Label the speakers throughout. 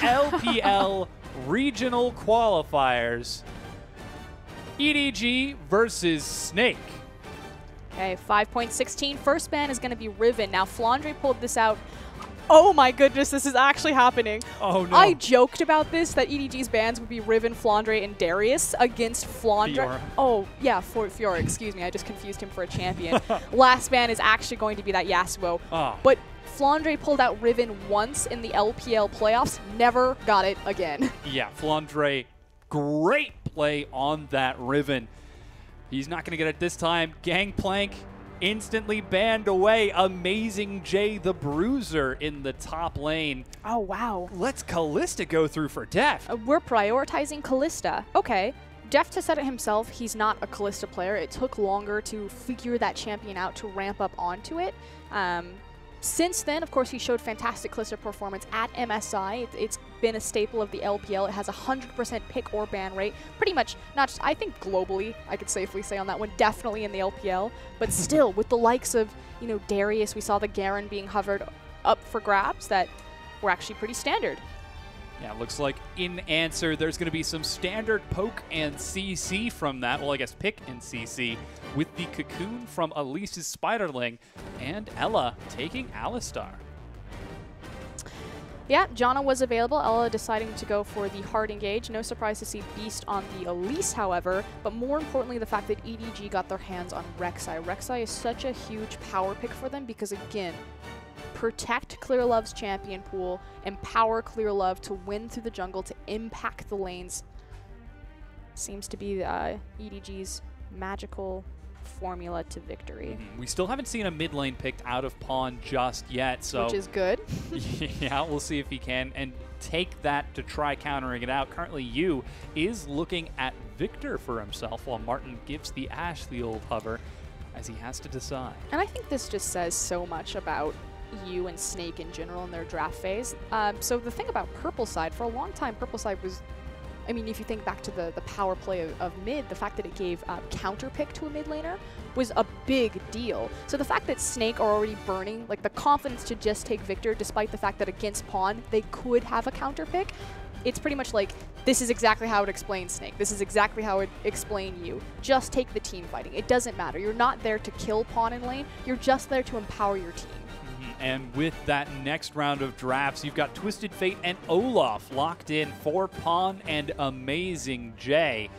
Speaker 1: LPL Regional Qualifiers. EDG versus Snake.
Speaker 2: Okay, 5.16. First ban is going to be Riven. Now, Flandre pulled this out. Oh my goodness, this is actually happening.
Speaker 1: Oh no.
Speaker 2: I joked about this, that EDG's bans would be Riven, Flandre, and Darius against Flandre.
Speaker 1: Fiora.
Speaker 2: Oh, yeah, for Fiora, excuse me. I just confused him for a champion. Last ban is actually going to be that Yasuo.
Speaker 1: Oh.
Speaker 2: But Flandre pulled out Riven once in the LPL playoffs, never got it again.
Speaker 1: Yeah, Flandre, great play on that Riven. He's not going to get it this time. Gangplank instantly banned away. Amazing J the Bruiser in the top lane.
Speaker 2: Oh, wow.
Speaker 1: Let's Kalista go through for Def.
Speaker 2: We're prioritizing Kalista. Okay. Def has said it himself, he's not a Kalista player. It took longer to figure that champion out to ramp up onto it. Since then, of course, he showed fantastic Kalista performance at MSI. It's been a staple of the LPL. It has a 100% pick or ban rate. Pretty much, not just, I think globally, I could safely say on that one, definitely in the LPL. But still, with the likes of, you know, Darius, we saw the Garen being hovered up for grabs that were actually pretty standard.
Speaker 1: Yeah, looks like in answer, there's going to be some standard poke and CC from that. Well, I guess pick and CC with the Cocoon from Elise's Spiderling and Ella taking Alistar.
Speaker 2: Yeah, Janna was available. Ella deciding to go for the hard engage. No surprise to see Beast on the Elise, however, but more importantly, the fact that EDG got their hands on Rek'Sai. Rek'Sai is such a huge power pick for them because, again, protect Clear Love's champion pool, empower Clear Love to win through the jungle, to impact the lanes. Seems to be EDG's magical formula to victory.
Speaker 1: We still haven't seen a mid lane picked out of pawn just yet, so
Speaker 2: which is good.
Speaker 1: Yeah, we'll see if he can and take that to try countering it out. Currently, Yu is looking at Victor for himself while Martin gives the Ashe the old hover as he has to decide.
Speaker 2: And I think this just says so much about Yu and Snake in general in their draft phase. So the thing about Purple Side, for a long time, Purple Side was, I mean, if you think back to the power play of mid, the fact that it gave counter pick to a mid laner was a big deal. So the fact that Snake are already burning, like the confidence to just take Victor, despite the fact that against Pawn, they could have a counter pick, it's pretty much like, this is exactly how it explains Snake. This is exactly how it explains you. Just take the team fighting. It doesn't matter. You're not there to kill Pawn in lane. You're just there to empower your team.
Speaker 1: And with that next round of drafts, you've got Twisted Fate and Olaf locked in for Pawn and Amazing J.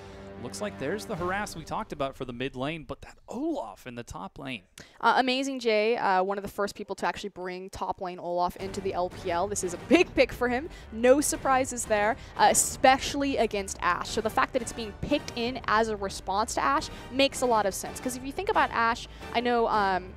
Speaker 1: Looks like there's the harass we talked about for the mid lane, but that Olaf in the top lane.
Speaker 2: Amazing J, one of the first people to actually bring top lane Olaf into the LPL. This is a big pick for him. No surprises there, especially against Ashe. So the fact that it's being picked in as a response to Ashe makes a lot of sense. Because if you think about Ashe, I know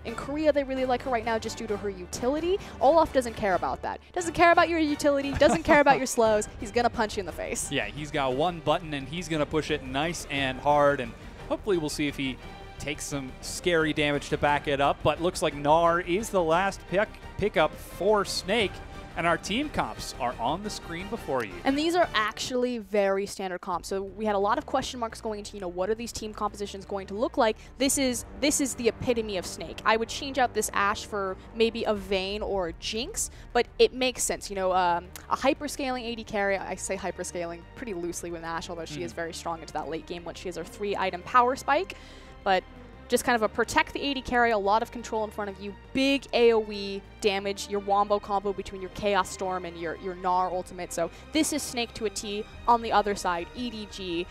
Speaker 2: in Korea they really like her right now just due to her utility. Olaf doesn't care about that. Doesn't care about your utility, doesn't care about your slows. He's going to punch you in the face.
Speaker 1: Yeah, he's got one button and he's going to push it nice and hard, and hopefully we'll see if he takes some scary damage to back it up. But looks like Gnar is the last pickup for Snake, and our team comps are on the screen before you.
Speaker 2: And these are actually very standard comps. So we had a lot of question marks going into, you know, what are these team compositions going to look like? This is the epitome of Snake. I would change out this Ashe for maybe a Vayne or a Jinx, but it makes sense. You know, a hyperscaling AD carry, I say hyperscaling pretty loosely with Ashe, although she is very strong into that late game once she has her 3-item power spike. But just kind of a protect the AD carry, a lot of control in front of you, big AoE damage, your wombo combo between your Chaos Storm and your Gnar ultimate. So this is Snake to a T. On the other side, EDG.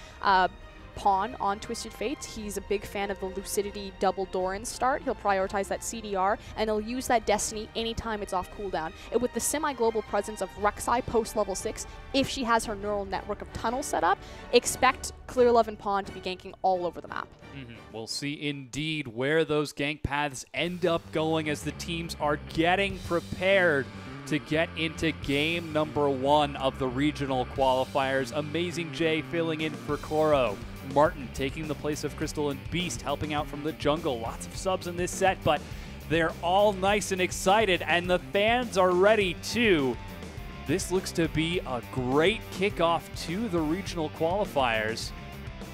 Speaker 2: Pawn on Twisted Fates. He's a big fan of the Lucidity double Doran start. He'll prioritize that CDR, and he'll use that Destiny anytime it's off cooldown. And with the semi-global presence of Rek'Sai post-level 6, if she has her neural network of tunnels set up, expect Clear Love and Pawn to be ganking all over the map.
Speaker 1: We'll see indeed where those gank paths end up going as the teams are getting prepared to get into game number 1 of the regional qualifiers. Amazing J filling in for Koro. Martin taking the place of Crystal and Beast, helping out from the jungle. Lots of subs in this set, but they're all nice and excited, and the fans are ready too. This looks to be a great kickoff to the regional qualifiers.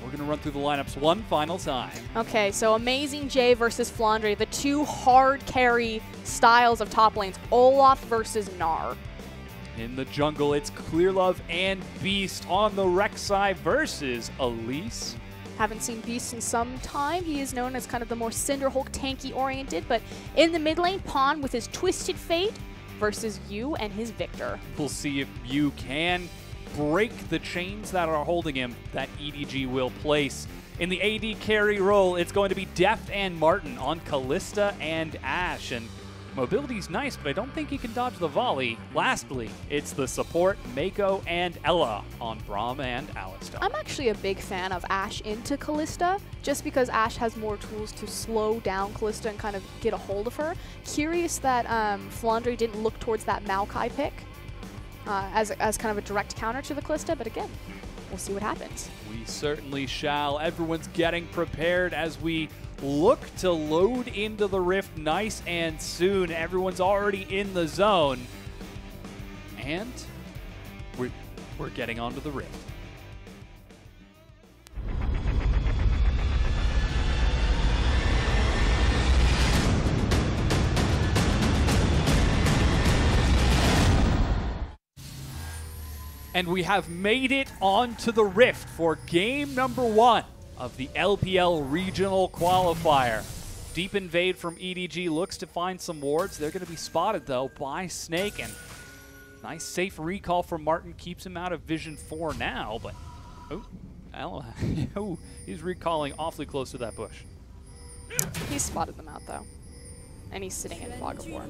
Speaker 1: We're going to run through the lineups one final time.
Speaker 2: Okay, so Amazing J versus Flandre, the two hard carry styles of top lanes, Olaf versus Gnar.
Speaker 1: In the jungle, it's Clearlove and Beast on the Rek'Sai versus Elise.
Speaker 2: Haven't seen Beast in some time. He is known as kind of the more Cinderhulk tanky oriented, but in the mid lane, Pawn with his Twisted Fate versus Yu and his Victor.
Speaker 1: We'll see if Yu can break the chains that are holding him that EDG will place. In the AD carry role, it's going to be Deft and Martin on Kalista and Ashe. And mobility's nice, but I don't think he can dodge the volley. Lastly, it's the support, Mako and Ella on Braum and Alistar.
Speaker 2: I'm actually a big fan of Ashe into Kalista, just because Ashe has more tools to slow down Kalista and kind of get a hold of her. Curious that Flandre didn't look towards that Maokai pick as kind of a direct counter to the Kalista, but again, we'll see what happens.
Speaker 1: We certainly shall. Everyone's getting prepared as we look to load into the Rift nice and soon. Everyone's already in the zone. And we're getting onto the Rift. And we have made it onto the Rift for game number 1 of the LPL Regional Qualifier. Deep invade from EDG looks to find some wards. They're going to be spotted, though, by Snake. And nice safe recall from Martin keeps him out of vision for now. But, oh, he's recalling awfully close to that bush.
Speaker 2: He's spotted them out, though. And he's sitting in Fog of War.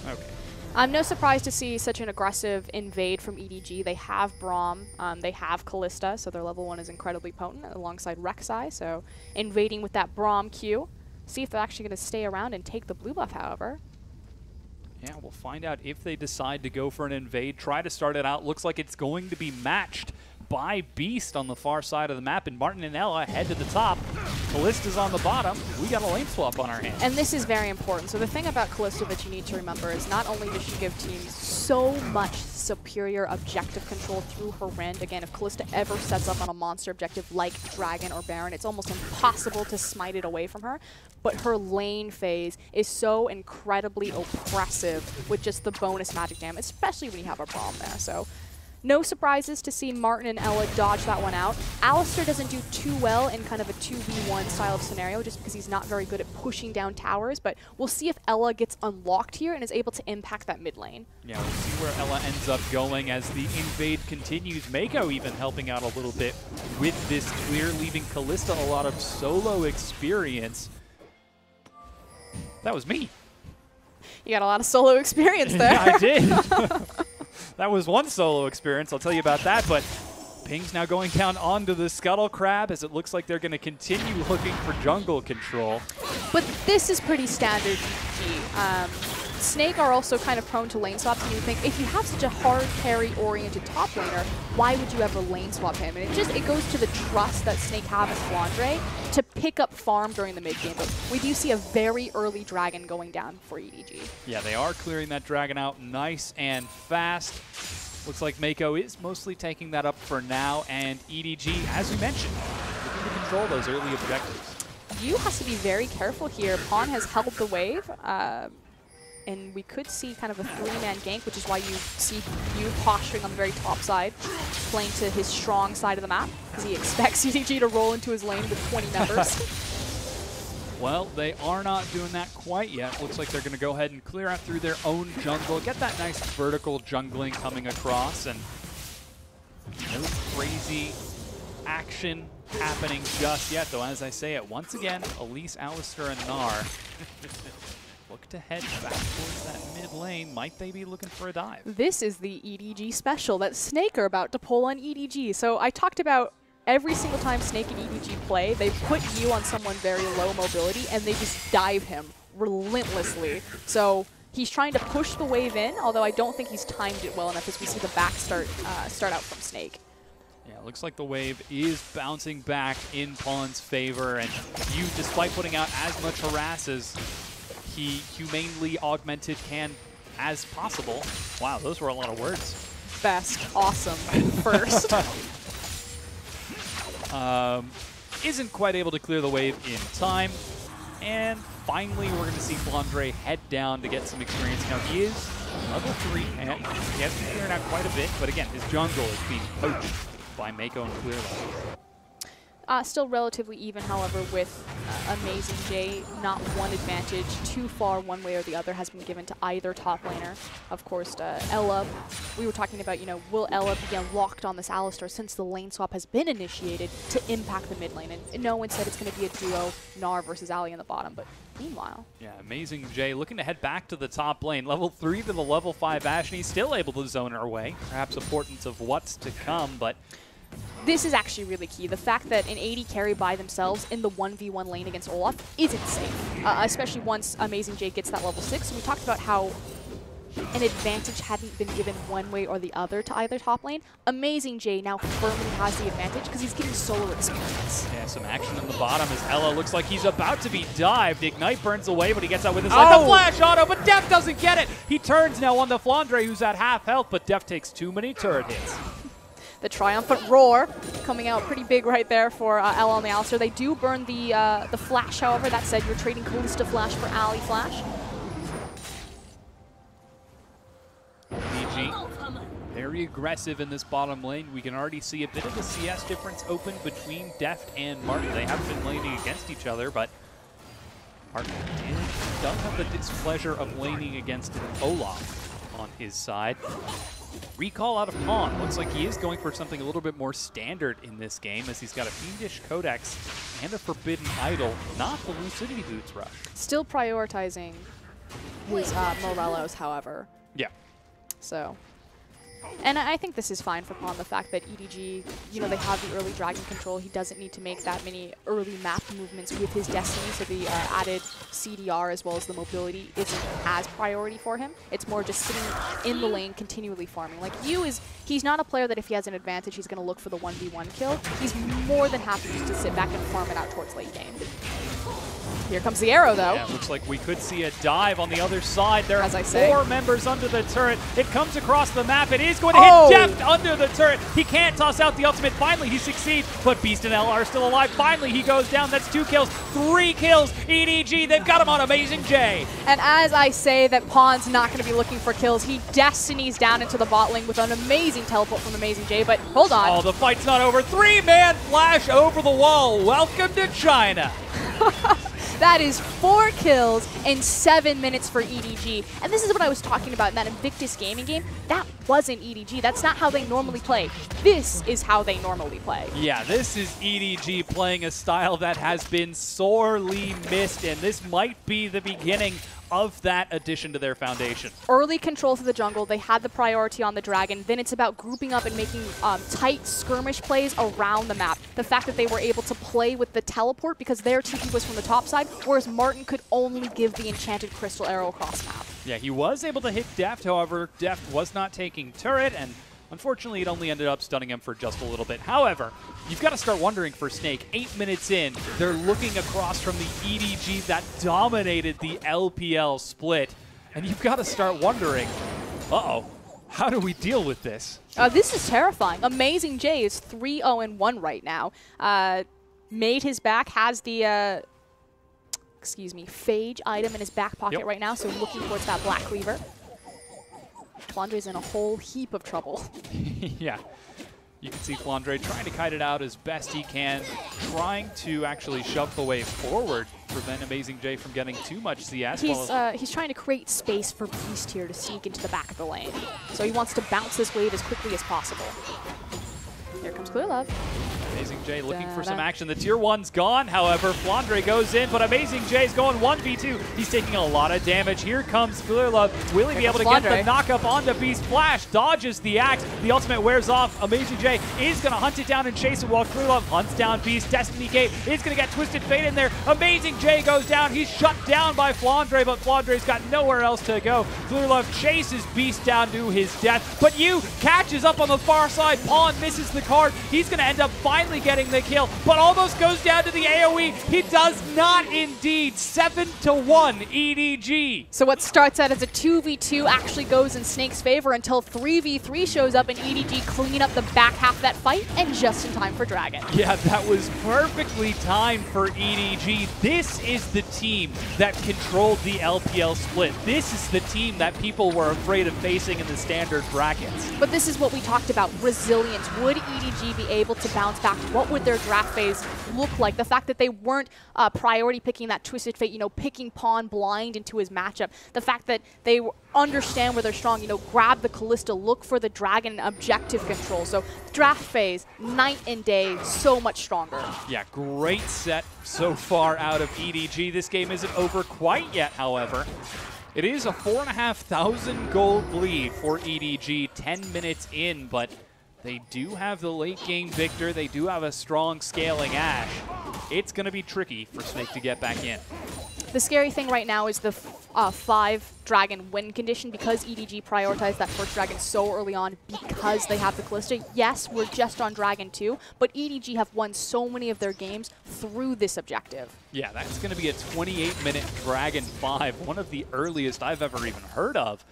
Speaker 1: Okay.
Speaker 2: I'm no surprised to see such an aggressive invade from EDG. They have Braum, they have Kalista, so their level 1 is incredibly potent alongside Rek'Sai, so invading with that Braum Q. See if they're actually going to stay around and take the blue buff, however.
Speaker 1: Yeah, we'll find out if they decide to go for an invade. Try to start it out. Looks like it's going to be matched by Beast on the far side of the map, and Martin and Ella head to the top. Kalista's on the bottom. We got a lane swap on our hands.
Speaker 2: And this is very important. So the thing about Kalista that you need to remember is not only does she give teams so much superior objective control through her rend. Again, if Kalista ever sets up on a monster objective like Dragon or Baron, it's almost impossible to smite it away from her. But her lane phase is so incredibly oppressive with just the bonus magic damage, especially when you have a Braum there. So no surprises to see Martin and Ella dodge that one out. Alistar doesn't do too well in kind of a 2v1 style of scenario just because he's not very good at pushing down towers, but we'll see if Ella gets unlocked here and is able to impact that mid lane.
Speaker 1: Yeah, we'll see where Ella ends up going as the invade continues. Mako even helping out a little bit with this clear, leaving Kalista a lot of solo experience. That was me.
Speaker 2: You got a lot of solo experience there.
Speaker 1: Yeah, I did. That was one solo experience, I'll tell you about that, but Ping's now going down onto the Scuttle Crab as it looks like they're going to continue looking for jungle control.
Speaker 2: But this is pretty standard GG. Snake are also kind of prone to lane swaps, and you think if you have such a hard carry-oriented top laner, why would you ever lane swap him? And it goes to the trust that Snake have as Flandre to pick up farm during the mid-game. But we do see a very early dragon going down for EDG.
Speaker 1: Yeah, they are clearing that dragon out nice and fast. Looks like Mako is mostly taking that up for now, and EDG, as we mentioned, looking to control those early objectives.
Speaker 2: Yu has to be very careful here. Pawn has held the wave. And we could see kind of a 3-man gank, which is why you see Yu posturing on the very top side, playing to his strong side of the map, because he expects EDG to roll into his lane with 20 members.
Speaker 1: Well, they are not doing that quite yet. Looks like they're going to go ahead and clear out through their own jungle, get that nice vertical jungling coming across, and no crazy action happening just yet, though, as I say it, once again, Elise, Alistar, and Gnar look to head back towards that mid lane. Might they be looking for a dive?
Speaker 2: This is the EDG special that Snake are about to pull on EDG. So I talked about every single time Snake and EDG play, they put you on someone very low mobility and they just dive him relentlessly. So he's trying to push the wave in, although I don't think he's timed it well enough as we see the back start out from Snake.
Speaker 1: Yeah, it looks like the wave is bouncing back in Pawn's favor, and you, despite putting out as much harass as he humanely augmented as possible. Wow, those were a lot of words.
Speaker 2: Best, awesome, first.
Speaker 1: Isn't quite able to clear the wave in time. And finally, we're going to see Flandre head down to get some experience. Now, he is Level 3 gets clearing out quite a bit, but again, his jungle is being poached by Mako and Clearlove.
Speaker 2: Still relatively even, however, with Amazing J. Not one advantage too far one way or the other has been given to either top laner. Of course, Ella, we were talking about, you know, will Ella be locked on this Alistar since the lane swap has been initiated to impact the mid lane? And no, instead it's going to be a duo, Gnar versus Ali in the bottom. But meanwhile...
Speaker 1: Yeah, Amazing J looking to head back to the top lane. Level 3 to the level 5 Ashe, and he's still able to zone her way. Perhaps a portent of what's to come, but...
Speaker 2: This is actually really key. The fact that an AD carry by themselves in the 1v1 lane against Olaf isn't safe, especially once Amazing J gets that level 6. So we talked about how an advantage hadn't been given one way or the other to either top lane. Amazing J now firmly has the advantage because he's getting solo experience.
Speaker 1: Yeah, some action in the bottom as Ella looks like he's about to be dived. Ignite burns away, but he gets out with his life. The flash auto, but Def doesn't get it. He turns now on the Flandre, who's at half health, but Def takes too many turret hits.
Speaker 2: The triumphant roar coming out pretty big right there for Ella on the Alistar. They do burn the flash, however. That said, you're trading Kalista flash for Ali flash.
Speaker 1: EDG, very aggressive in this bottom lane. We can already see a bit of a CS difference open between Deft and Martin. They haven't been laning against each other, but Martin does have the displeasure of laning against Olaf on his side. Recall out of Pawn. Looks like he is going for something a little bit more standard in this game, as he's got a Fiendish Codex and a Forbidden Idol, not the Lucidity Boots rush.
Speaker 2: Still prioritizing his Morelos, however.
Speaker 1: Yeah.
Speaker 2: So, and I think this is fine for Pawn, the fact that EDG, you know, they have the early dragon control. He doesn't need to make that many early map movements with his Destiny, so the added CDR as well as the mobility isn't as priority for him. It's more just sitting in the lane, continually farming. Like, he's not a player that if he has an advantage, he's going to look for the 1v1 kill. He's more than happy just to sit back and farm it out towards late game. Here comes the arrow, though.
Speaker 1: Yeah, looks like we could see a dive on the other side. There
Speaker 2: As I
Speaker 1: are
Speaker 2: say.
Speaker 1: 4 members under the turret. It comes across the map. It is going to hit Deft under the turret. He can't toss out the ultimate. Finally, he succeeds, but Beast and Ella are still alive. Finally, he goes down. That's 2 kills, 3 kills. EDG, they've got him on Amazing J.
Speaker 2: And as I say that Pawn's not going to be looking for kills, he destinies down into the bot lane with an amazing teleport from Amazing J, but hold on.
Speaker 1: Oh, the fight's not over. 3-man flash over the wall. Welcome to China.
Speaker 2: That is 4 kills in 7 minutes for EDG. And this is what I was talking about in that Invictus gaming game. That wasn't EDG. That's not how they normally play. This is how they normally play.
Speaker 1: Yeah, this is EDG playing a style that has been sorely missed, and this might be the beginning of that addition to their foundation.
Speaker 2: Early control through the jungle, they had the priority on the dragon. Then it's about grouping up and making tight skirmish plays around the map. The fact that they were able to play with the teleport because their TP was from the top side, whereas Martin could only give the enchanted crystal arrow across map.
Speaker 1: Yeah, he was able to hit Deft, however, Deft was not taking turret, and unfortunately it only ended up stunning him for just a little bit. However, you've got to start wondering for Snake. 8 minutes in, they're looking across from the EDG that dominated the LPL split, and you've got to start wondering, uh-oh, how do we deal with this?
Speaker 2: This is terrifying. Amazing J is 3-0-1 right now. Made his back, has the Phage item in his back pocket right now, so looking towards that Black Cleaver. Flandre's in a whole heap of trouble.
Speaker 1: Yeah. You can see Flandre trying to kite it out as best he can, trying to actually shove the wave forward, prevent Amazing J from getting too much CS.
Speaker 2: He's trying to create space for Beast here to sneak into the back of the lane. So he wants to bounce this wave as quickly as possible. Here comes Clearlove.
Speaker 1: Amazing J looking for some action. The tier 1's gone, however. Flandre goes in, but Amazing J's going 1v2. He's taking a lot of damage. Here comes Clearlove. Will he be able to get the knock-up onto Beast? Flash dodges the axe. The ultimate wears off. Amazing J is going to hunt it down and chase it while Clearlove hunts down Beast. Destiny Gate is going to get Twisted Fate in there. Amazing J goes down. He's shut down by Flandre, but Flandre's got nowhere else to go. Clearlove chases Beast down to his death, but Yu catches up on the far side. Pawn misses the card. He's going to end up finally getting the kill, but almost goes down to the AoE. He does not indeed. 7-1 EDG.
Speaker 2: So what starts out as a 2v2 actually goes in Snake's favor until 3v3 shows up and EDG clean up the back half of that fight, and just in time for Dragon.
Speaker 1: Yeah, that was perfectly timed for EDG. This is the team that controlled the LPL split. This is the team that people were afraid of facing in the standard brackets.
Speaker 2: But this is what we talked about, resilience. Would EDG be able to bounce back? What would their draft phase look like? The fact that they weren't priority picking that Twisted Fate, picking Pawn blind into his matchup. The fact that they understand where they're strong, grab the Kalista, look for the Dragon objective control. So draft phase, night and day, so much stronger.
Speaker 1: Yeah, great set so far out of EDG. This game isn't over quite yet, however. It is a 4,500 gold lead for EDG 10 minutes in, but they do have the late game victor. They do have a strong scaling Ashe. It's going to be tricky for Snake to get back in.
Speaker 2: The scary thing right now is the 5 Dragon win condition, because EDG prioritized that first Dragon so early on because they have the Kalista. Yes, we're just on Dragon 2, but EDG have won so many of their games through this objective. Yeah,
Speaker 1: that's going to be a 28-minute Dragon 5, one of the earliest I've ever even heard of.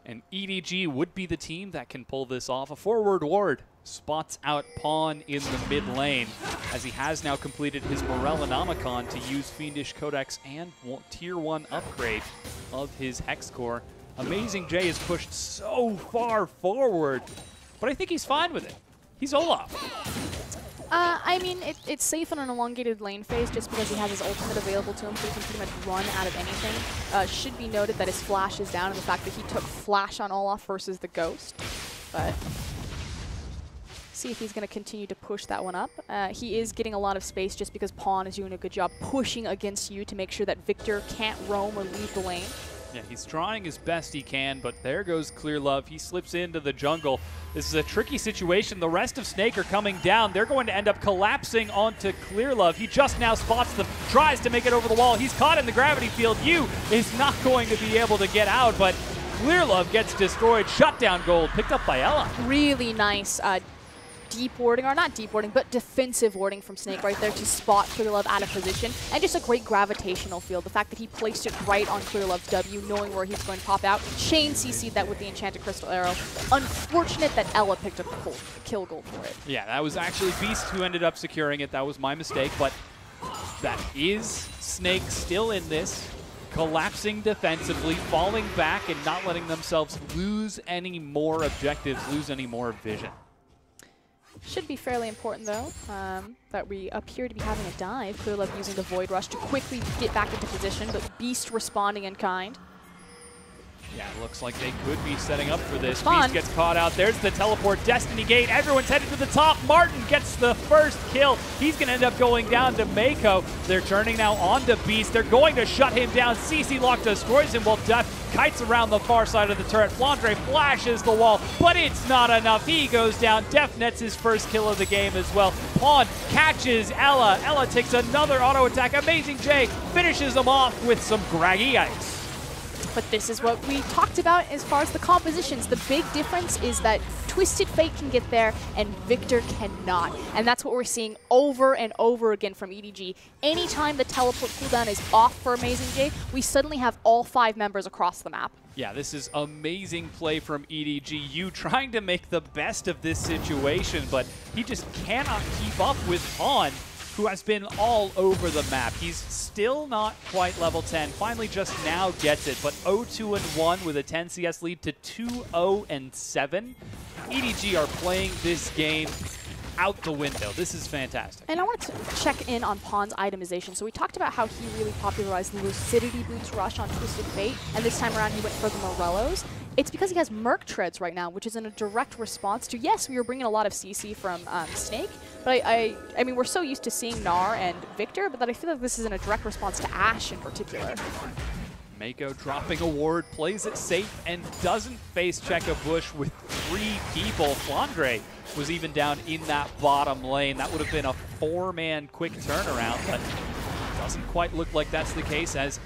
Speaker 1: And EDG would be the team that can pull this off. A forward ward spots out Pawn in the mid lane, as he has now completed his Morellonomicon to use Fiendish Codex and Tier 1 upgrade of his Hex Core. Amazing J is pushed so far forward, but I think he's fine with it. He's Olaf.
Speaker 2: I mean, it's safe on an elongated lane phase just because he has his ultimate available to him, so he can pretty much run out of anything. Should be noted that his flash is down, and the fact that he took flash on Olaf versus the Ghost. But see if he's going to continue to push that one up. He is getting a lot of space just because Pawn is doing a good job pushing against you to make sure that Victor can't roam or leave the lane.
Speaker 1: Yeah, he's trying as best he can, but there goes Clear Love. He slips into the jungle. This is a tricky situation. The rest of Snake are coming down. They're going to end up collapsing onto Clear Love. He just now spots them, tries to make it over the wall. He's caught in the gravity field. You is not going to be able to get out, but Clear Love gets destroyed. Shutdown gold picked up by Ella.
Speaker 2: Really nice deep warding, or not deep warding, but defensive warding from Snake right there to spot Clear Love out of position, and just a great gravitational field. The fact that he placed it right on Clear Love's W, knowing where he's going to pop out. Shane CC'd that with the Enchanted Crystal Arrow. Unfortunate that Ella picked up the kill gold for it.
Speaker 1: Yeah, that was actually Beast who ended up securing it. That was my mistake, but that is Snake still in this, collapsing defensively, falling back and not letting themselves lose any more objectives, lose any more vision.
Speaker 2: Should be fairly important, though, that we appear to be having a dive. Clear Love using the Void Rush to quickly get back into position, but Beast responding in kind.
Speaker 1: Yeah, it looks like they could be setting up for this.
Speaker 2: Fun.
Speaker 1: Beast gets caught out. There's the teleport Destiny Gate. Everyone's headed to the top. Martin gets the first kill. He's going to end up going down to Mako. They're turning now onto Beast. They're going to shut him down. CC Lock destroys him while Def kites around the far side of the turret. Flandre flashes the wall, but it's not enough. He goes down. Def nets his first kill of the game as well. Pawn catches Ella. Ella takes another auto attack. Amazing J finishes him off with some Graggy Ice.
Speaker 2: But this is what we talked about as far as the compositions. The big difference is that Twisted Fate can get there and Victor cannot. And that's what we're seeing over and over again from EDG. Anytime the teleport cooldown is off for Amazing J, we suddenly have all 5 members across the map.
Speaker 1: Yeah, this is amazing play from EDG. You trying to make the best of this situation, but he just cannot keep up with Pawn, who has been all over the map. He's still not quite level 10. Finally just now gets it, but 0-2-1 with a 10 CS lead to 2-0-7. EDG are playing this game out the window. This is fantastic.
Speaker 2: And I wanted to check in on Pawn's itemization. So we talked about how he really popularized the Lucidity Boots rush on Twisted Fate, and this time around he went for the Morellos. It's because he has Merc Treads right now, which is in a direct response to, yes, we were bringing a lot of CC from Snake, but I mean, we're so used to seeing Gnar and Victor, but that I feel like this is in a direct response to Ashe in particular.
Speaker 1: Mako dropping a ward, plays it safe, and doesn't face check a bush with 3 people. Flandre was even down in that bottom lane. That would have been a 4-man quick turnaround, but doesn't quite look like that's the case as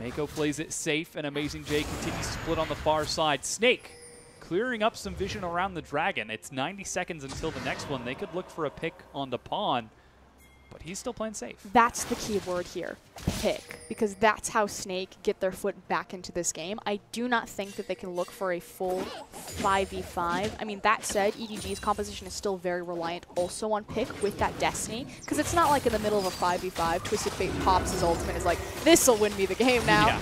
Speaker 1: Mako plays it safe and Amazing J continues to split on the far side. Snake clearing up some vision around the Dragon. It's 90 seconds until the next one. They could look for a pick on the pawn, but he's still playing safe. That's
Speaker 2: the key word here, pick, because that's how Snake get their foot back into this game. I do not think that they can look for a full 5v5. I mean, that said, EDG's composition is still very reliant also on pick with that Destiny, because it's not like in the middle of a 5v5, Twisted Fate pops his ultimate is like, this'll win me the game now.
Speaker 1: Yeah.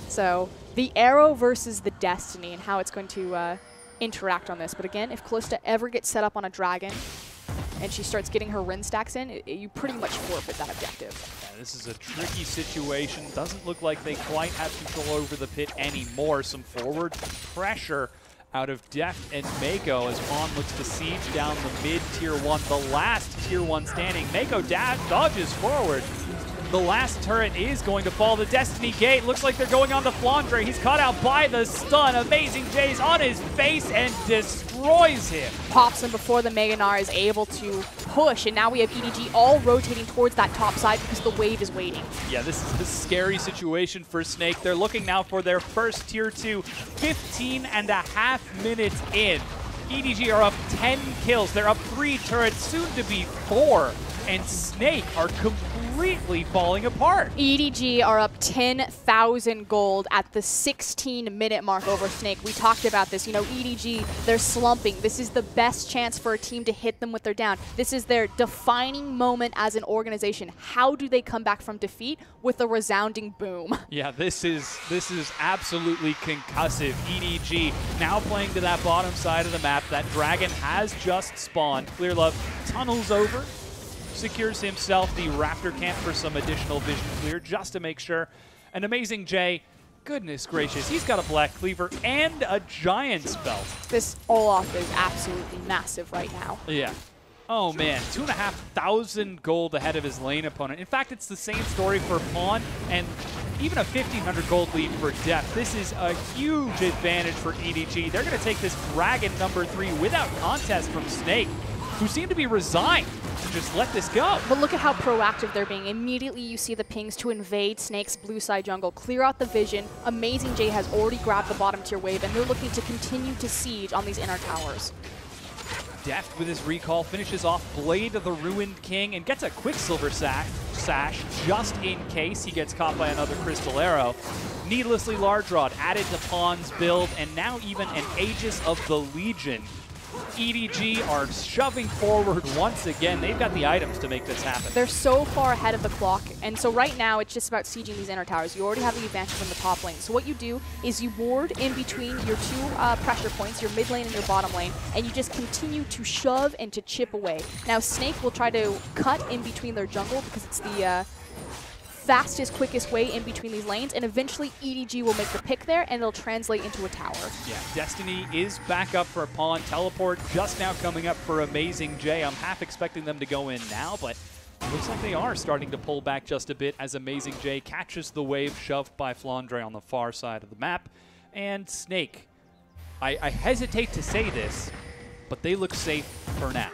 Speaker 2: So the Arrow versus the Destiny and how it's going to interact on this. But again, if Callista ever gets set up on a Dragon, and she starts getting her Rin stacks in, you pretty much forfeit that objective.
Speaker 1: Yeah, this is a tricky situation. Doesn't look like they quite have control over the pit anymore. Some forward pressure out of Deft and Mako as Pawn looks to siege down the mid tier 1, the last tier 1 standing. Mako dodges forward. The last turret is going to fall. The Destiny Gate looks like they're going on to Flandre. He's caught out by the stun. Amazing J's on his face and destroys him.
Speaker 2: Pops him before the Meganar is able to push, and now we have EDG all rotating towards that top side because the wave is waiting.
Speaker 1: Yeah, this is a scary situation for Snake. They're looking now for their first tier 2, 15.5 minutes in. EDG are up 10 kills. They're up 3 turrets, soon to be 4. And Snake are completely falling apart.
Speaker 2: EDG are up 10,000 gold at the 16-minute mark over Snake. We talked about this. You know, EDG, they're slumping. This is the best chance for a team to hit them with their down. This is their defining moment as an organization. How do they come back from defeat? With a resounding boom.
Speaker 1: Yeah, this is absolutely concussive. EDG now playing to that bottom side of the map. That Dragon has just spawned. Clearlove tunnels over, secures himself the Raptor camp for some additional vision clear just to make sure. An Amazing J, goodness gracious, he's got a Black Cleaver and a Giant's Belt.
Speaker 2: This Olaf is absolutely massive right now.
Speaker 1: Yeah. Oh man, 2,500 gold ahead of his lane opponent. In fact, it's the same story for Pawn and even a 1,500 gold lead for Deft. This is a huge advantage for EDG. They're going to take this Dragon number 3 without contest from Snake, who seem to be resigned to just let this go.
Speaker 2: But look at how proactive they're being. Immediately you see the pings to invade Snake's blue side jungle, clear out the vision. Amazing J has already grabbed the bottom tier wave, and they're looking to continue to siege on these inner towers.
Speaker 1: Deft with his recall finishes off Blade of the Ruined King and gets a Quicksilver sash just in case he gets caught by another Crystal Arrow. Needlessly Large Rod added to Pawn's build, and now even an Aegis of the Legion. EDG are shoving forward once again. They've got the items to make this happen.
Speaker 2: They're so far ahead of the clock, and so right now it's just about sieging these inner towers. You already have the advantage from the top lane. So what you do is you ward in between your 2 pressure points, your mid lane and your bottom lane, and you just continue to shove and to chip away. Now Snake will try to cut in between their jungle because it's the fastest, quickest way in between these lanes, and eventually EDG will make the pick there, and it'll translate into a tower.
Speaker 1: Yeah, Destiny is back up for Pawn. Teleport just now coming up for Amazing J. I'm half expecting them to go in now, but it looks like they are starting to pull back just a bit as Amazing J catches the wave shoved by Flandre on the far side of the map. And Snake, I hesitate to say this, but they look safe for now.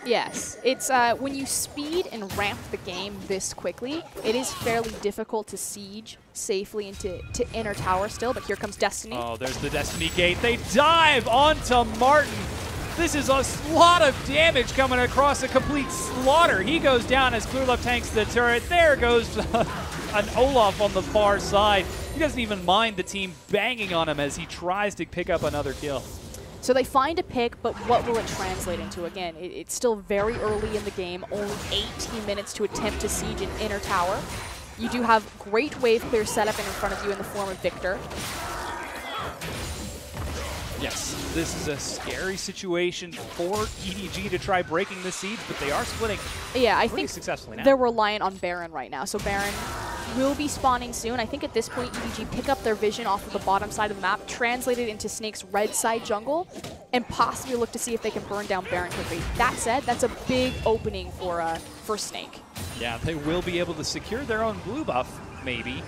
Speaker 2: Yes, it's when you speed and ramp the game this quickly, it is fairly difficult to siege safely into inner tower still, but here comes Destiny.
Speaker 1: Oh, there's the Destiny Gate. They dive onto Martin. This is a lot of damage coming across, a complete slaughter. He goes down as Clearlove tanks the turret. There goes an Olaf on the far side. He doesn't even mind the team banging on him as he tries to pick up another kill.
Speaker 2: So they find a pick, but what will it translate into? Again, it's still very early in the game, only 18 minutes to attempt to siege an inner tower. You do have great wave clear setup in front of you in the form of Victor.
Speaker 1: Yes, this is a scary situation for EDG to try breaking the siege, but they are splitting
Speaker 2: I
Speaker 1: pretty
Speaker 2: think
Speaker 1: successfully now.
Speaker 2: They're reliant on Baron right now, so Baron will be spawning soon. I think at this point, EDG pick up their vision off of the bottom side of the map, translate it into Snake's red side jungle, and possibly look to see if they can burn down Baron quickly. That said, that's a big opening for Snake.
Speaker 1: Yeah, they will be able to secure their own blue buff, maybe,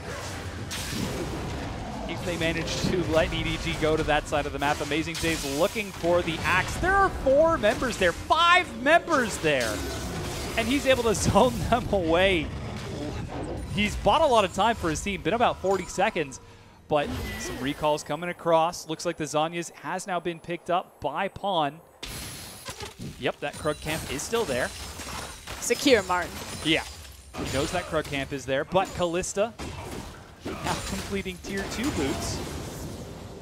Speaker 1: if they manage to let EDG go to that side of the map. Amazing J's looking for the axe. There are 4 members there, 5 members there, and he's able to zone them away. He's bought a lot of time for his team, been about 40 seconds, but some recalls coming across. Looks like the Zanyas has now been picked up by Pawn. Yep, that Krug camp is still there.
Speaker 2: Secure, Martin.
Speaker 1: Yeah, he knows that Krug camp is there, but Callista now completing tier 2 boots.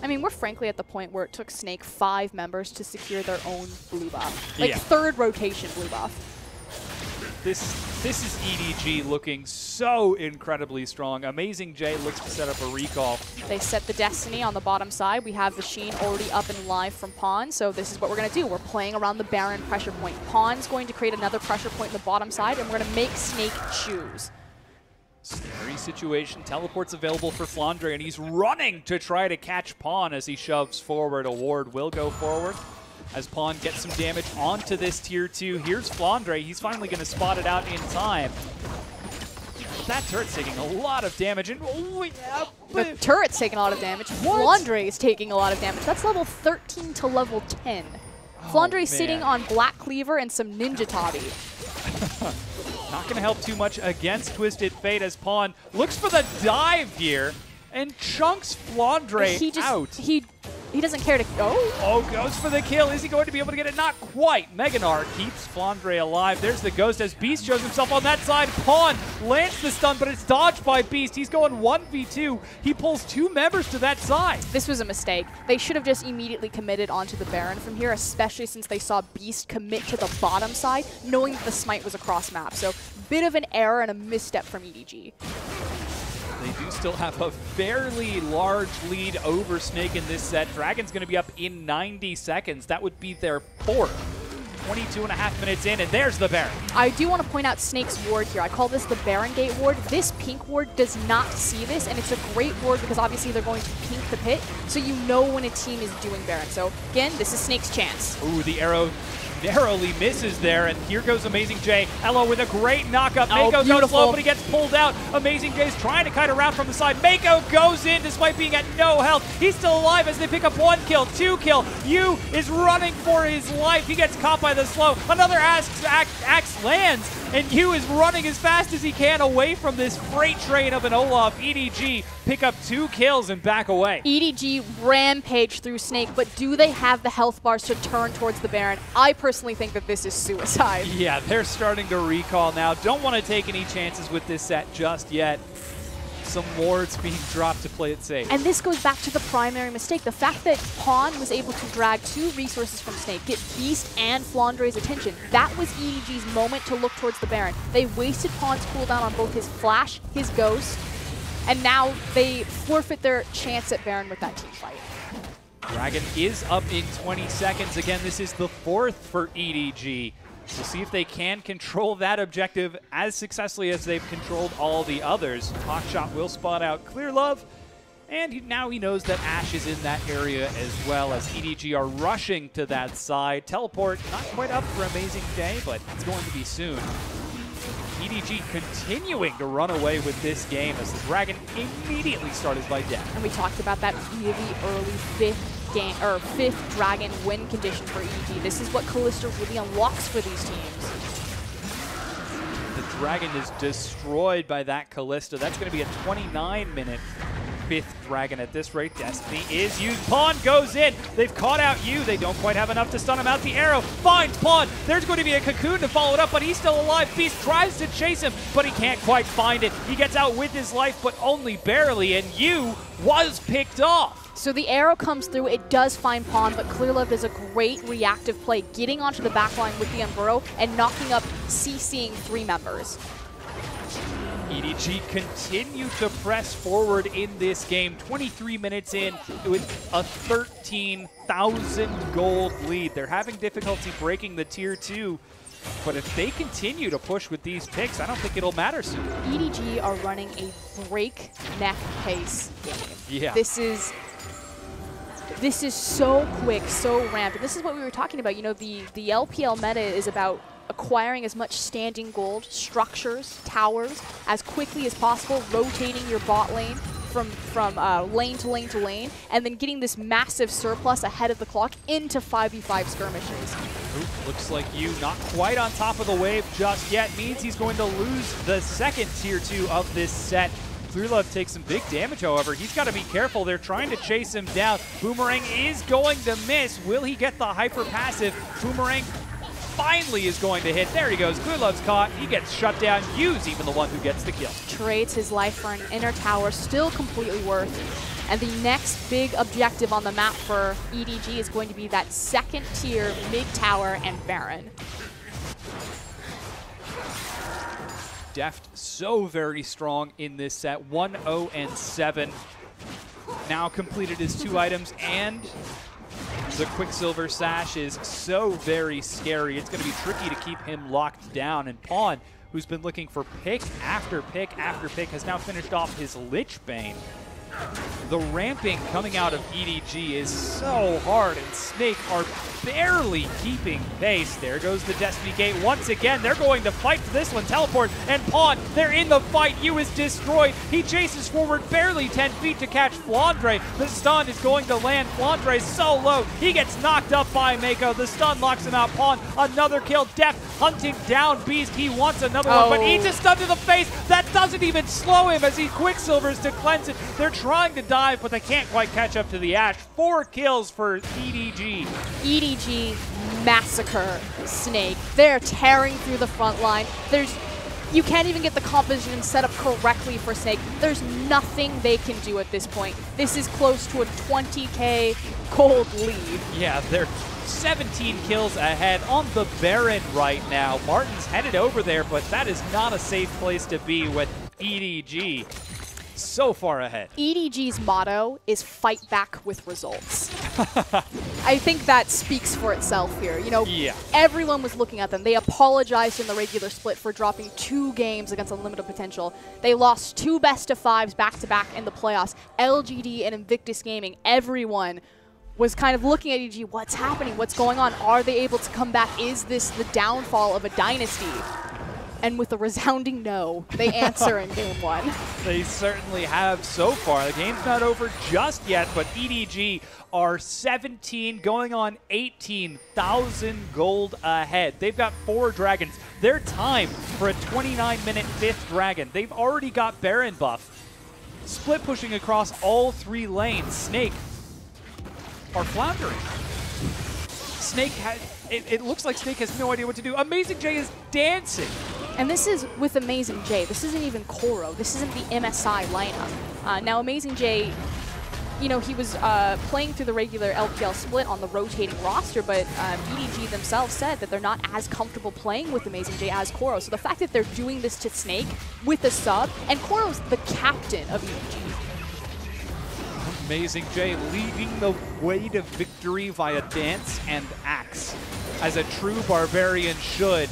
Speaker 2: I mean, we're frankly at the point where it took Snake 5 members to secure their own blue buff. Like,
Speaker 1: yeah.
Speaker 2: 3rd rotation blue buff.
Speaker 1: This is EDG looking so incredibly strong. Amazing J looks to set up a recall.
Speaker 2: They set the Destiny on the bottom side. We have the Sheen already up and live from Pawn, so this is what we're going to do. We're playing around the Baron pressure point. Pawn's going to create another pressure point in the bottom side, and we're going to make Snake choose.
Speaker 1: Scary situation. Teleport's available for Flandre, and he's running to try to catch Pawn as he shoves forward. A ward will go forward as Pawn gets some damage onto this tier 2. Here's Flandre. He's finally going to spot it out in time. That turret's taking a lot of damage. And
Speaker 2: the turret's taking a lot of damage. Flandre is taking a lot of damage. That's level 13 to level 10. Flandre's sitting on Black Cleaver and some Ninja Tabi.
Speaker 1: Not going to help too much against Twisted Fate as Pawn looks for the dive here and chunks Flandre out.
Speaker 2: He doesn't care to go.
Speaker 1: Oh, goes for the kill. Is he going to be able to get it? Not quite. Meganar keeps Flandre alive. There's the ghost as Beast shows himself on that side. Pawn lands the stun, but it's dodged by Beast. He's going 1v2. He pulls 2 members to that side.
Speaker 2: This was a mistake. They should have just immediately committed onto the Baron from here, especially since they saw Beast commit to the bottom side, knowing that the smite was across map. So, bit of an error and a misstep from EDG.
Speaker 1: They do still have a fairly large lead over Snake in this set. Dragon's going to be up in 90 seconds. That would be their 4th. 22.5 minutes in, and there's the Baron.
Speaker 2: I do want to point out Snake's ward here. I call this the Baron Gate ward. This pink ward does not see this, and it's a great ward because obviously they're going to pink the pit, so you know when a team is doing Baron. So again, this is Snake's chance.
Speaker 1: Ooh, the arrow narrowly misses there, and here goes Amazing J. Elo with a great knockup. Mako goes slow, but he gets pulled out. Amazing J's trying to kite around from the side. Mako goes in despite being at no health. He's still alive as they pick up 1 kill, 2 kill. Yu is running for his life. He gets caught by the slow. Another axe lands, and Yu is running as fast as he can away from this freight train of an Olaf. EDG pick up 2 kills and back away.
Speaker 2: EDG rampage through Snake, but do they have the health bars to turn towards the Baron? I personally think that this is suicide.
Speaker 1: Yeah, they're starting to recall now. Don't want to take any chances with this set just yet. Some wards being dropped to play it safe.
Speaker 2: And this goes back to the primary mistake. The fact that Pawn was able to drag 2 resources from Snake, get Beast and Flandre's attention. That was EDG's moment to look towards the Baron. They wasted Pawn's cooldown on both his Flash, his Ghost, and now they forfeit their chance at Baron with that team fight.
Speaker 1: Dragon is up in 20 seconds. Again, this is the 4th for EDG. We'll see if they can control that objective as successfully as they've controlled all the others. Hawkshot will spot out Clear Love, and now he knows that Ashe is in that area as well as EDG are rushing to that side. Teleport not quite up for Amazing J, but it's going to be soon. EDG continuing to run away with this game as the Dragon immediately started by death.
Speaker 2: And we talked about that really early 5th Dragon win condition for EDG. This is what Callista really unlocks for these teams.
Speaker 1: The Dragon is destroyed by that Callista. That's going to be a 29-minute 5th Dragon at this rate. Destiny is used. Pawn goes in. They've caught out Yu. They don't quite have enough to stun him out. The arrow finds Pawn. There's going to be a cocoon to follow it up, but he's still alive. Beast tries to chase him, but he can't quite find it. He gets out with his life, but only barely, and Yu was picked off.
Speaker 2: So the arrow comes through, it does find Pawn, but Clearlove does a great reactive play, getting onto the backline with the Unburrow and knocking up CCing 3 members.
Speaker 1: EDG continue to press forward in this game. 23 minutes in with a 13,000 gold lead. They're having difficulty breaking the tier 2, but if they continue to push with these picks, I don't think it'll matter soon.
Speaker 2: EDG are running a breakneck pace game.
Speaker 1: Yeah.
Speaker 2: This is so quick, so ramped. And this is what we were talking about. You know, the LPL meta is about acquiring as much standing gold, structures, towers, as quickly as possible, rotating your bot lane from lane to lane to lane, and then getting this massive surplus ahead of the clock into 5v5 skirmishes.
Speaker 1: Ooh, looks like Yu not quite on top of the wave just yet. Means he's going to lose the second tier 2 of this set. Clearlove takes some big damage, however. He's got to be careful. They're trying to chase him down. Boomerang is going to miss. Will he get the hyper passive? Boomerang finally is going to hit. There he goes. Clearlove's caught. He gets shut down. Yu's even the one who gets the kill.
Speaker 2: Trades his life for an inner tower, still completely worth. And the next big objective on the map for EDG is going to be that second tier mid tower and Baron.
Speaker 1: Deft so very strong in this set. 1-0-7. Now completed his 2 items, and the Quicksilver Sash is so very scary. It's going to be tricky to keep him locked down. And Pawn, who's been looking for pick after pick after pick, has now finished off his Lich Bane. The ramping coming out of EDG is so hard, and Snake are barely keeping pace. There goes the Destiny Gate once again. They're going to fight for this one. Teleport and Pawn, they're in the fight. Yu is destroyed. He chases forward barely 10 feet to catch Flandre. The stun is going to land. Flandre is so low. He gets knocked up by Mako. The stun locks him out. Pawn, another kill. Deft hunting down Beast. He wants another one, but eats a stun to the face. That doesn't even slow him as he Quicksilvers to cleanse it. They're trying to dive, but they can't quite catch up to the Ashe. 4 kills for EDG.
Speaker 2: EDG massacre Snake. They're tearing through the front line. You can't even get the composition set up correctly for Snake. There's nothing they can do at this point. This is close to a 20k gold lead.
Speaker 1: Yeah, they're 17 kills ahead on the Baron right now. Martin's headed over there, but that is not a safe place to be with EDG. So far ahead.
Speaker 2: EDG's motto is fight back with results. I think that speaks for itself here. You know, everyone was looking at them. They apologized in the regular split for dropping 2 games against Unlimited Potential. They lost 2 best-of-5s back-to-back in the playoffs. LGD and Invictus Gaming, everyone was kind of looking at EDG. What's happening? What's going on? Are they able to come back? Is this the downfall of a dynasty? And with a resounding no, they answer in game 1.
Speaker 1: They certainly have so far. The game's not over just yet, but EDG are 17 going on 18,000 gold ahead. They've got 4 dragons. They're timed for a 29-minute 5th dragon. They've already got Baron buff. Split pushing across all 3 lanes. Snake are floundering. Snake has... It looks like Snake has no idea what to do. Amazing J is dancing.
Speaker 2: And this is with Amazing J. This isn't even Koro. This isn't the MSI lineup. Now, Amazing J, you know, he was playing through the regular LPL split on the rotating roster, but EDG themselves said that they're not as comfortable playing with Amazing J as Koro. So the fact that they're doing this to Snake with a sub, and Koro's the captain of EDG.
Speaker 1: Amazing J leading the way to victory via dance and axe, as a true barbarian should.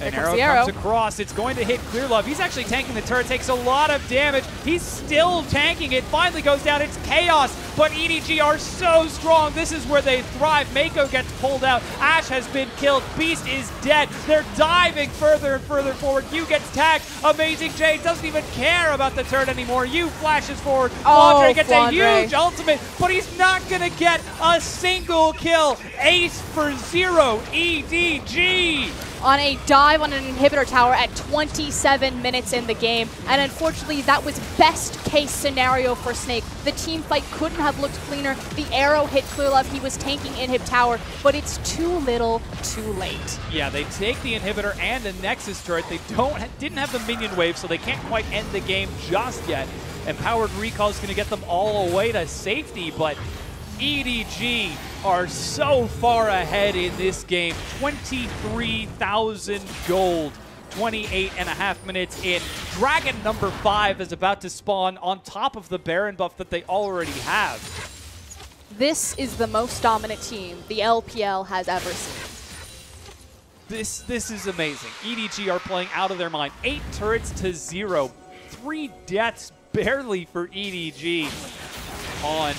Speaker 1: An arrow comes across. It's going to hit Clearlove. He's actually tanking the turret. Takes a lot of damage. He's still tanking it. Finally goes down. It's chaos. But EDG are so strong. This is where they thrive. Mako gets pulled out. Ashe has been killed. Beast is dead. They're diving further and further forward. Yu gets tagged. Amazing J doesn't even care about the turret anymore. Yu flashes forward. Flandre gets a huge ultimate, but he's not going to get a single kill. Ace for 0. EDG.
Speaker 2: On a dive on an inhibitor tower at 27 minutes in the game. And unfortunately, that was best case scenario for Snake. The team fight couldn't have looked cleaner. The arrow hit Clearlove. He was tanking inhib tower, but it's too little, too late.
Speaker 1: Yeah, they take the inhibitor and the Nexus turret. They didn't have the minion wave, so they can't quite end the game just yet. Empowered Recall is going to get them all the way to safety, but EDG are so far ahead in this game. 23,000 gold, 28.5 minutes in. Dragon number 5 is about to spawn on top of the Baron buff that they already have.
Speaker 2: This is the most dominant team the LPL has ever seen.
Speaker 1: This is amazing. EDG are playing out of their mind. 8 turrets to 0. 3 deaths barely for EDG on...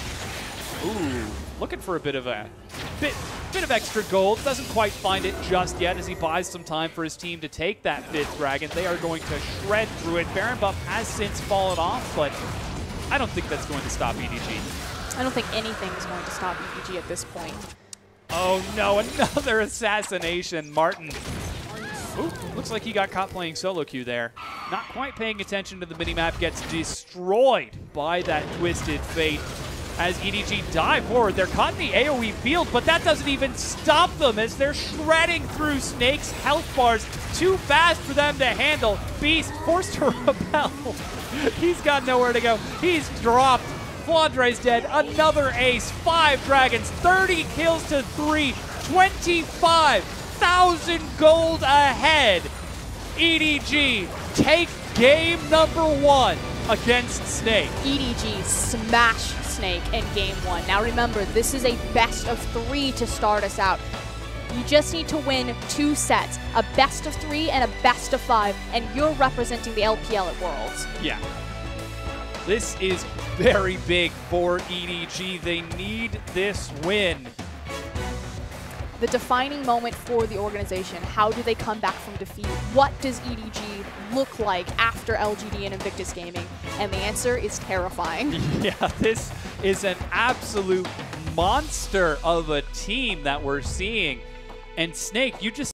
Speaker 1: Ooh, looking for a bit of extra gold. Doesn't quite find it just yet as he buys some time for his team to take that 5th dragon. They are going to shred through it. Baron buff has since fallen off, but I don't think that's going to stop EDG.
Speaker 2: I don't think anything is going to stop EDG at this point.
Speaker 1: Oh no, another assassination. Martin. Ooh, looks like he got caught playing solo queue there. not quite paying attention to the minimap, gets destroyed by that Twisted Fate. As EDG dive forward, they're caught in the AoE field, but that doesn't even stop them as they're shredding through Snake's health bars. Too fast for them to handle. Beast forced to repel. He's got nowhere to go. He's dropped. Flandre's dead. Another ace. 5 dragons. 30 kills to 3. 25,000 gold ahead. EDG take game number 1 against Snake.
Speaker 2: EDG smashed Snake in game 1. Now remember, this is a best of 3 to start us out. You just need to win 2 sets, a best of 3 and a best of 5, and you're representing the LPL at Worlds.
Speaker 1: Yeah. This is very big for EDG. They need this win.
Speaker 2: The defining moment for the organization. How do they come back from defeat? What does EDG look like after LGD and Invictus Gaming? And the answer is terrifying.
Speaker 1: Yeah, this is an absolute monster of a team that we're seeing. And Snake, you just